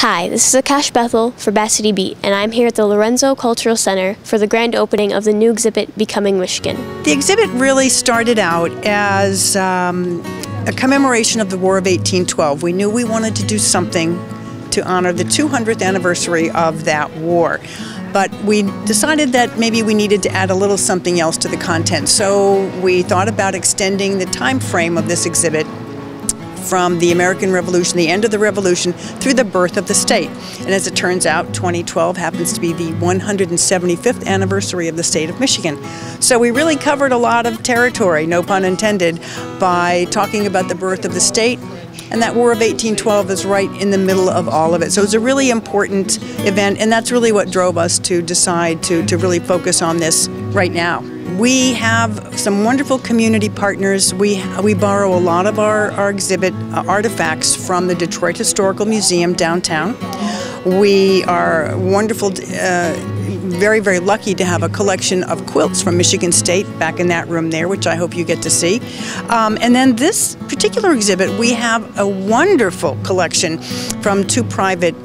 Hi, this is Akash Bethel for Bass Beat, and I'm here at the Lorenzo Cultural Center for the grand opening of the new exhibit, Becoming Michigan. The exhibit really started out as a commemoration of the War of 1812. We knew we wanted to do something to honor the 200th anniversary of that war. But we decided that maybe we needed to add a little something else to the content. So we thought about extending the time frame of this exhibit from the American Revolution, the end of the Revolution, through the birth of the state. And as it turns out, 2012 happens to be the 175th anniversary of the state of Michigan. So we really covered a lot of territory, no pun intended, by talking about the birth of the state. And that War of 1812 is right in the middle of all of it. So it's a really important event, and that's really what drove us to decide to really focus on this right now. We have some wonderful community partners. We borrow a lot of our exhibit artifacts from the Detroit Historical Museum downtown. We are wonderful, very, very lucky to have a collection of quilts from Michigan State back in that room there, which I hope you get to see. And then this particular exhibit, we have a wonderful collection from two private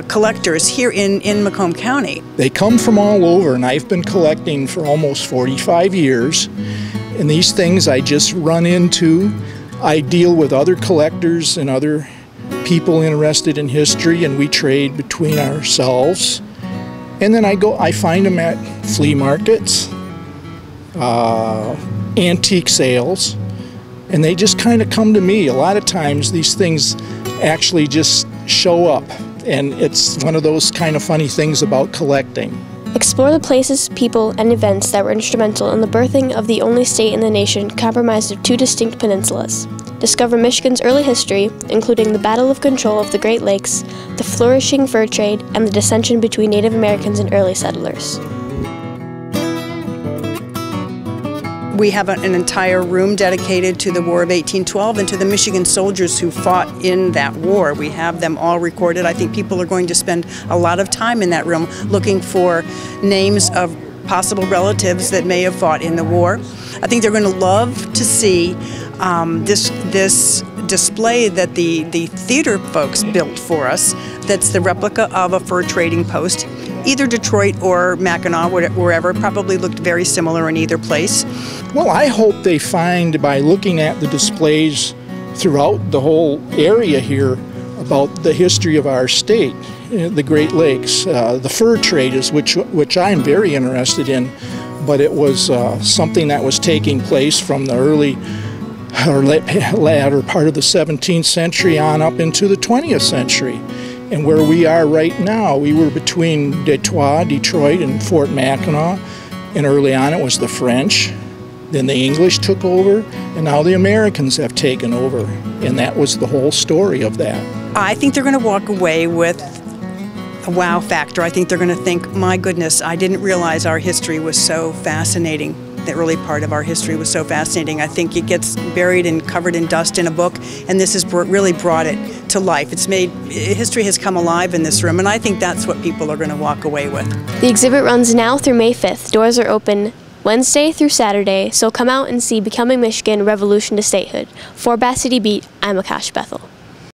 collectors here in Macomb County. They come from all over, and I've been collecting for almost 45 years. And these things I just run into. I deal with other collectors and other people interested in history, and we trade between ourselves. And then I find them at flea markets, antique sales, and they just kind of come to me. A lot of times these things actually just show up, and it's one of those kind of funny things about collecting. Explore the places, people, and events that were instrumental in the birthing of the only state in the nation comprised of two distinct peninsulas. Discover Michigan's early history, including the battle of control of the Great Lakes, the flourishing fur trade, and the dissension between Native Americans and early settlers. We have an entire room dedicated to the War of 1812 and to the Michigan soldiers who fought in that war. We have them all recorded. I think people are going to spend a lot of time in that room looking for names of possible relatives that may have fought in the war. I think they're going to love to see this display that the theater folks built for us. That's the replica of a fur trading post. Either Detroit or Mackinac, wherever, probably looked very similar in either place. Well, I hope they find, by looking at the displays throughout the whole area here, about the history of our state, the Great Lakes. The fur trade is which I'm very interested in, but it was something that was taking place from the early or latter part of the 17th century on up into the 20th century. And where we are right now, we were between Detroit, and Fort Mackinac, and early on it was the French. Then the English took over, and now the Americans have taken over. And that was the whole story of that. I think they're going to walk away with a wow factor. I think they're going to think, my goodness, I didn't realize our history was so fascinating. The early part of our history was so fascinating. I think it gets buried and covered in dust in a book, and this has really brought it to life. It's made, history has come alive in this room, and I think that's what people are going to walk away with. The exhibit runs now through May 5th. Doors are open Wednesday through Saturday, so come out and see Becoming Michigan, Revolution to Statehood. For Bass Beat, I'm Akash Bethel.